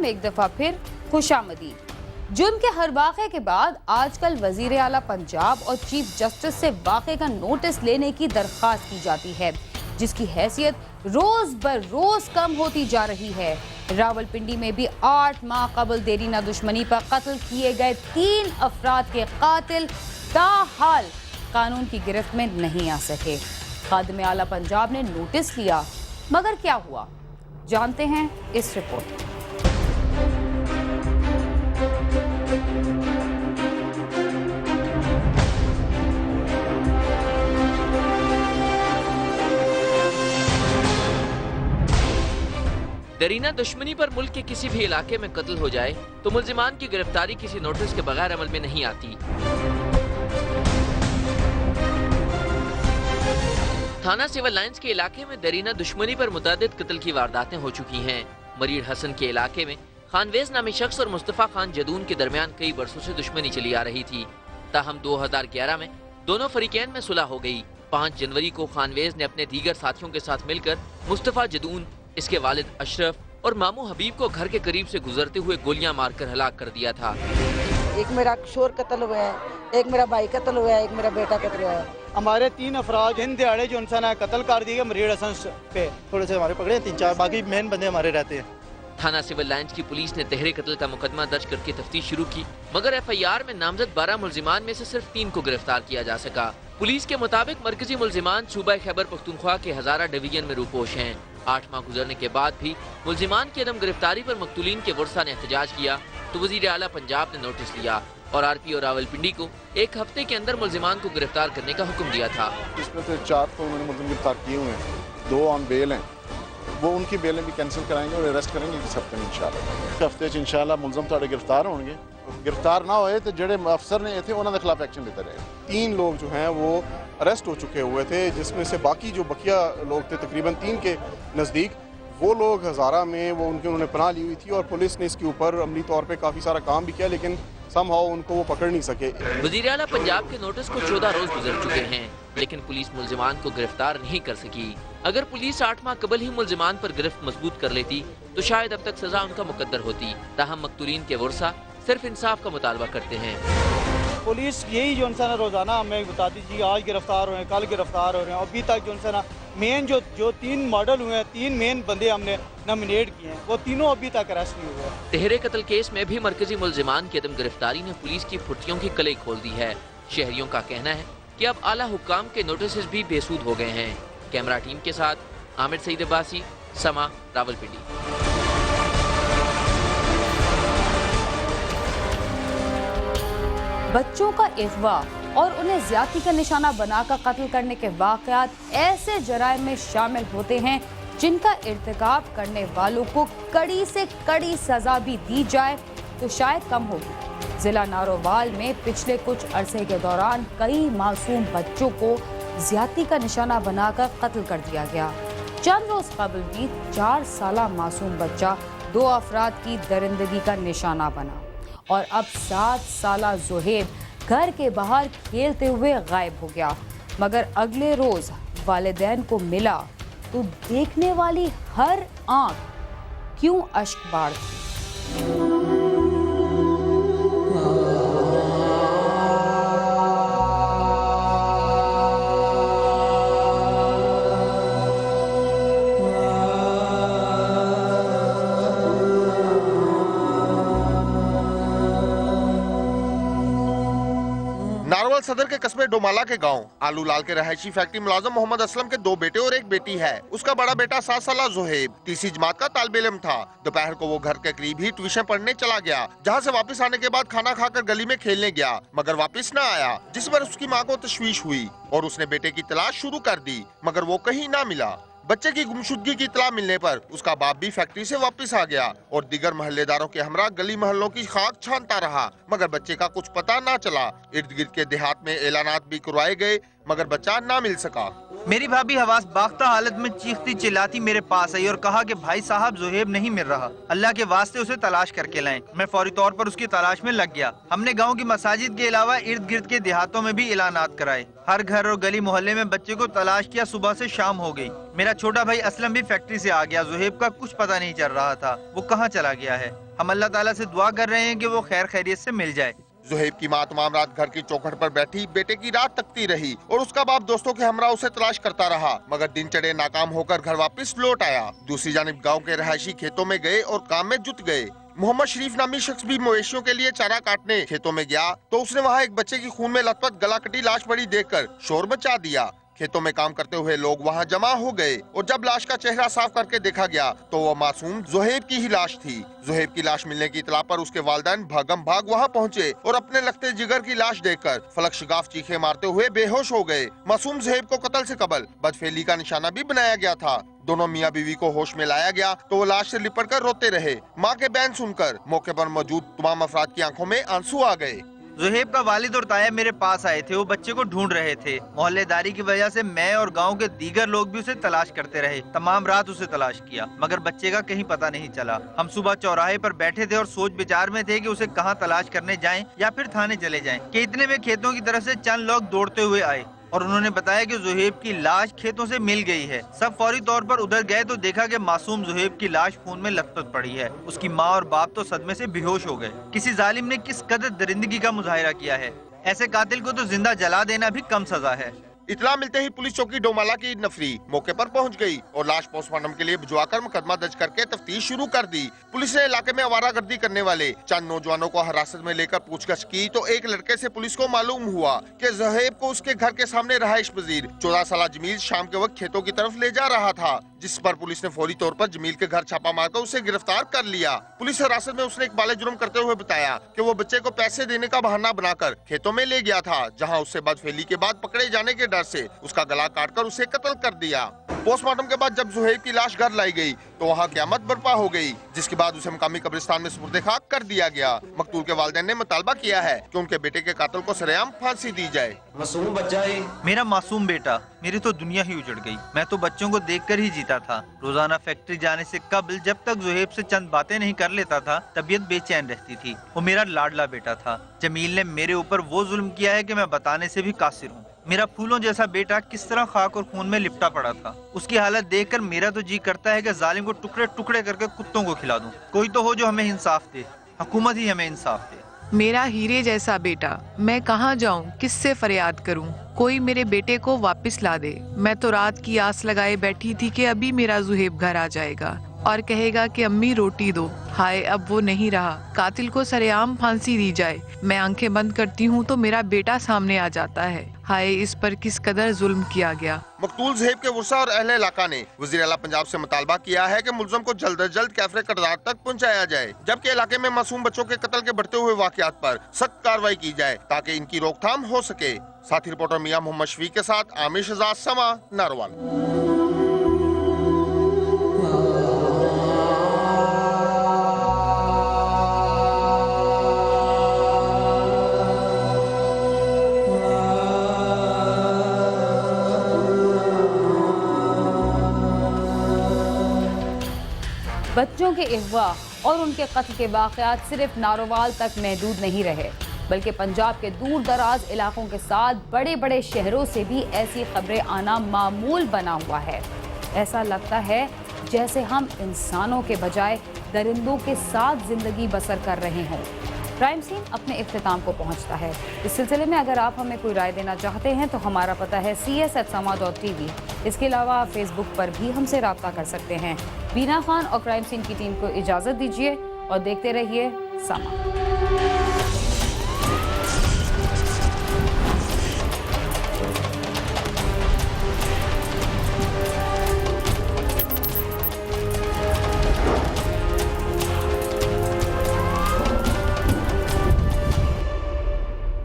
में एक दफा फिर खुशामदीद। जुर्म के हर वाक़े के बाद आजकल वजीर आला पंजाब और चीफ जस्टिस से वाक़े का नोटिस लेने की दरख्वास्त की जाती है, जिसकी हैसियत रोज बर रोज कम होती जा रही है। रावलपिंडी में भी 8 माह कबल देरीना दुश्मनी पर कत्ल किए गए 3 अफराद के कातिल ताहाल कानून की गिरफ्त में नहीं आ सके। खादिम आला पंजाब ने नोटिस लिया, मगर क्या हुआ, जानते हैं इस रिपोर्ट में। दरीना दुश्मनी पर मुल्क के किसी भी इलाके में कत्ल हो जाए तो मुल्जिमान की गिरफ्तारी किसी नोटिस के बगैर अमल में नहीं आती। थाना सिविल लाइंस के इलाके में दरीना दुश्मनी पर मुतअद्दिद कत्ल की वारदातें हो चुकी हैं। मरीर हसन के इलाके में खानवेज नामी शख्स और मुस्तफा खान जदून के दरमियान कई बरसों से दुश्मनी चली आ रही थी। ताहम 2011 में दोनों फरीकैन में सुलह हो गई। 5 जनवरी को खानवेज ने अपने दीगर साथियों के साथ मिलकर मुस्तफा जदून, इसके वालिद अशरफ और मामू हबीब को घर के करीब से गुजरते हुए गोलियां मारकर हलाक कर दिया था। एक मेरा शोर कत्ल हुआ है, एक मेरा भाई कत्ल हुआ है, एक मेरा बेटा कत्ल हुआ है। हमारे 3 अफराद दिन दिहाड़े जो इंसान है कत्ल कर दिए मरीर हसन पे। थोड़े से हमारे पकड़े 3-4, बाकी मेन बंदे हमारे रहते हैं। थाना सिविल लाइंस की पुलिस ने तहरे कत्ल का मुकदमा दर्ज करके तफ्तीश शुरू की, मगर FIR में नामजद 12 मुल्जिमान में से सिर्फ 3 को गिरफ्तार किया जा सका। पुलिस के मुताबिक मरकजी मुल्जिमान सूबा खैबर पख्तूनख्वा के हजारा डिवीजन में रूपोश हैं। 8 माह गुजरने के बाद भी मुल्जिमान की अदम गिरफ्तारी पर मकतूलीन के वर्सा ने एहतजाज किया तो वजीर आला पंजाब ने नोटिस लिया और RPO रावलपिंडी को 1 हफ्ते के अंदर मुल्जिमान को गिरफ्तार करने का हुक्म दिया था। इसमें से 4 तो उन्होंने मुल्जिम गिरफ्तार किए हुए हैं, 2 ऑन बेल हैं, वो उनकी बेलें भी कैंसिल कराएंगे और अरेस्ट करेंगे इस हफ्ते में इंशाल्लाह। इस हफ्ते इंशाल्लाह मुल्जिम साढ़े गिरफ्तार होंगे। गिरफ्तार ना होए तो जेडे अफसर ने थे उन्होंने खिलाफ एक्शन लेता रहेगा। 3 लोग जो हैं वो अरेस्ट हो चुके हुए थे, जिसमें से बाकी जो बकिया लोग थे तकरीबन 3 के नज़दीक, वो लोग हज़ारा में वो उन्होंने पनाह ली हुई थी और पुलिस ने इसके ऊपर अमली तौर पे काफ़ी सारा काम भी किया, लेकिन समहाउ उनको वो पकड़ नहीं सके। वज़ीर आला पंजाब के नोटिस को 14 रोज गुजर चुके हैं, लेकिन पुलिस मुल्जिमान को गिरफ्तार नहीं कर सकी। अगर पुलिस 8 माह कबल ही मुल्जिमान पर गिरफ्त मजबूत कर लेती तो शायद अब तक सजा उनका मुकद्दर होती। ताहम मकतूलीन के वर्सा सिर्फ इंसाफ का मुतालबा करते हैं। पुलिस यही जो इंसान रोजाना हमें बताती थी आज गिरफ्तार हो रहे हैं, कल गिरफ्तार हो रहे हैं। अभी तक जो इंसान मेन जो 3 मॉडल हुए हैं, 3 मेन बंदे हमने नॉमिनेट किए हैं, वो तीनों अभी तक अरेस्ट नहीं हुए। तहरे कत्ल केस में भी मरकजी मुल्जिमान की अदम गिरफ्तारी ने पुलिस की फुर्तियों की कलई खोल दी है। शहरियों का कहना है कि अब आला हुक्काम के नोटिस भी बेसूद हो गए हैं। कैमरा टीम के साथ आमिर सईद अब्बासी, समा, रावलपिंडी। बच्चों का अगवा और उन्हें ज्यादती का निशाना बनाकर कत्ल करने के वाक़यात ऐसे जराइम में शामिल होते हैं जिनका इर्तिकाब करने वालों को कड़ी से कड़ी सजा भी दी जाए तो शायद कम होगी। जिला नारोवाल में पिछले कुछ अरसे के दौरान कई मासूम बच्चों को ज्यादती का निशाना बनाकर कत्ल कर दिया गया। चंद रोज कबल भी 4 साला मासूम बच्चा 2 अफराद की दरिंदगी का निशाना बना और अब 7 साला ज़ुहैब घर के बाहर खेलते हुए गायब हो गया। मगर अगले रोज वालिदैन को मिला तो देखने वाली हर आंख क्यों अश्क बाढ़ थी। नारोवाल सदर के कस्बे डोमाला के गांव आलू लाल के रहायशी फैक्ट्री मुलाजम मोहम्मद असलम के 2 बेटे और 1 बेटी है। उसका बड़ा बेटा 7 साला ज़ुहैब 3री जमात का तालिब इल्म था। दोपहर को वो घर के करीब ही ट्यूशन पढ़ने चला गया, जहां से वापस आने के बाद खाना खाकर गली में खेलने गया, मगर वापस न आया, जिस पर उसकी मां को तशवीश हुई और उसने बेटे की तलाश शुरू कर दी, मगर वो कहीं ना मिला। बच्चे की गुमशुदगी की इत्तला मिलने पर उसका बाप भी फैक्ट्री से वापस आ गया और दीगर मोहल्लेदारों के हमरा गली मोहल्लों की खाक छानता रहा, मगर बच्चे का कुछ पता ना चला। इर्द गिर्द के देहात में ऐलानात भी करवाए गए, मगर बच्चा ना मिल सका। मेरी भाभी हवास बाख्ता हालत में चीखती चिल्लाती मेरे पास आई और कहा कि भाई साहब ज़ुहैब नहीं मिल रहा, अल्लाह के वास्ते उसे तलाश करके लाएं। मैं फौरी तौर पर उसकी तलाश में लग गया। हमने गांव की मसाजिद के अलावा इर्द गिर्द के देहातों में भी ऐलानात कराए। हर घर और गली मोहल्ले में बच्चे को तलाश किया। सुबह से शाम हो गई। मेरा छोटा भाई असलम भी फैक्ट्री से आ गया। ज़ुहैब का कुछ पता नहीं चल रहा था, वो कहाँ चला गया है। हम अल्लाह ताला से दुआ कर रहे हैं कि वो खैर खैरियत से मिल जाए। जुहैब की मां तमाम रात घर की चौखट पर बैठी बेटे की रात तकती रही और उसका बाप दोस्तों के हमरा उसे तलाश करता रहा, मगर दिन चढ़े नाकाम होकर घर वापस लौट आया। दूसरी जानिब गांव के रहायशी खेतों में गए और काम में जुट गए। मोहम्मद शरीफ नामी शख्स भी मवेशियों के लिए चारा काटने खेतों में गया तो उसने वहाँ एक बच्चे की खून में लथपथ गला कटी लाश पड़ी देखकर शोर मचा दिया। खेतों में काम करते हुए लोग वहां जमा हो गए और जब लाश का चेहरा साफ करके देखा गया तो वो मासूम जुहैब की ही लाश थी। जुहैब की लाश मिलने की इतला पर उसके वालिदैन भागम भाग वहां पहुंचे और अपने लगते जिगर की लाश देखकर फलक शिगाफ चीखे मारते हुए बेहोश हो गए। मासूम जुहैब को कत्ल से कबल बदफेली का निशाना भी बनाया गया था। दोनों मियां बीवी को होश में लाया गया तो वो लाश से लिपट कर रोते रहे। माँ के बयान सुनकर मौके पर मौजूद तमाम अफराद की आंखों में आंसू आ गए। जुहैब का वालिद और ताया मेरे पास आए थे, वो बच्चे को ढूंढ रहे थे। मोहल्लेदारी की वजह से मैं और गांव के दीगर लोग भी उसे तलाश करते रहे। तमाम रात उसे तलाश किया मगर बच्चे का कहीं पता नहीं चला। हम सुबह चौराहे पर बैठे थे और सोच विचार में थे कि उसे कहां तलाश करने जाएं या फिर थाने चले जाएं कि इतने में खेतों की तरफ से चंद लोग दौड़ते हुए आए और उन्होंने बताया कि जुहैब की लाश खेतों से मिल गई है। सब फौरी तौर पर उधर गए तो देखा कि मासूम जुहैब की लाश खून में लथपथ पड़ी है। उसकी माँ और बाप तो सदमे से बेहोश हो गए। किसी जालिम ने किस कदर दरिंदगी का मुजाहिरा किया है। ऐसे कातिल को तो जिंदा जला देना भी कम सजा है। इतला मिलते ही पुलिस चौकी डोमाला की नफरी मौके पर पहुंच गई और लाश पोस्टमार्टम के लिए भिजवाकर मुकदमा दर्ज करके तफ्तीश शुरू कर दी। पुलिस ने इलाके में आवारागर्दी करने वाले चंद नौजवानों को हिरासत में लेकर पूछताछ की तो एक लड़के से पुलिस को मालूम हुआ कि जुहैब को उसके घर के सामने रहाइश पजीर 14 साल जमील शाम के वक्त खेतों की तरफ ले जा रहा था, जिस पर पुलिस ने फौरी तौर पर जमील के घर छापा मारकर उसे गिरफ्तार कर लिया। पुलिस हिरासत में उसने इकबाल जुर्म करते हुए बताया कि वो बच्चे को पैसे देने का बहाना बनाकर खेतों में ले गया था, जहां उससे बदफेली के बाद पकड़े जाने के डर से उसका गला काटकर उसे कत्ल कर दिया। पोस्टमार्टम के बाद जब जुहैब की लाश घर लाई गई तो वहाँ क़यामत बर्पा हो गई, जिसके बाद उसे मकामी कब्रिस्तान में सुपुर्द खाक कर दिया गया। मकतूल के वालिदैन ने मुतालबा किया है कि उनके बेटे के कातिल को सरेआम फांसी दी जाए। मासूम बच्चा है मेरा मासूम बेटा, मेरी तो दुनिया ही उजड़ गई। मैं तो बच्चों को देखकर ही जीता था। रोजाना फैक्ट्री जाने से कबल जब तक जुहैब से चंद बातें नहीं कर लेता था तबीयत बेचैन रहती थी। वो मेरा लाडला बेटा था। जमील ने मेरे ऊपर वो जुल्म किया है कि मैं बताने से भी कासिर हूँ। मेरा फूलों जैसा बेटा किस तरह खाक और खून में लिपटा पड़ा था। उसकी हालत देखकर मेरा तो जी करता है कि जालिम को टुकड़े टुकड़े करके कुत्तों को खिला दूं। कोई तो हो जो हमें इंसाफ दे, हुकूमत ही हमें इंसाफ दे। मेरा हीरे जैसा बेटा, मैं कहाँ जाऊँ, किससे फरियाद करूँ? कोई मेरे बेटे को वापस ला दे। मैं तो रात की आस लगाए बैठी थी कि अभी मेरा जुहैब घर आ जाएगा और कहेगा कि अम्मी रोटी दो। हाय, अब वो नहीं रहा। कातिल को सरेआम फांसी दी जाए। मैं आंखें बंद करती हूँ तो मेरा बेटा सामने आ जाता है। हाय, इस पर किस कदर जुल्म किया गया। मकतूल जुहैब के वर्सा और अहले इलाका ने वज़ीर आला पंजाब से मुतालबा किया है कि मुलज़म को जल्द अज जल्द कैफरे करदार तक पहुँचाया जाए, जबकि इलाके में मासूम बच्चों के कत्ल के बढ़ते हुए वाक़यात पर सख्त कार्रवाई की जाए ताकि इनकी रोकथाम हो सके। साथी रिपोर्टर मियां मोहम्मद शफीक के साथ आमिर शहजाद, समा, नारोवाल। बच्चों के अगवा और उनके कत्ल के वाक़यात सिर्फ नारोवाल तक महदूद नहीं रहे, बल्कि पंजाब के दूर दराज इलाकों के साथ बड़े बड़े शहरों से भी ऐसी खबरें आना मामूल बना हुआ है। ऐसा लगता है जैसे हम इंसानों के बजाय दरिंदों के साथ ज़िंदगी बसर कर रहे हों। क्राइम सीन अपने इख्तिताम को पहुंचता है। इस सिलसिले में अगर आप हमें कोई राय देना चाहते हैं तो हमारा पता है cs@sama.tv। इसके अलावा आप फेसबुक पर भी हमसे रब्ता कर सकते हैं। बीना खान और क्राइम सीन की टीम को इजाज़त दीजिए और देखते रहिए समा।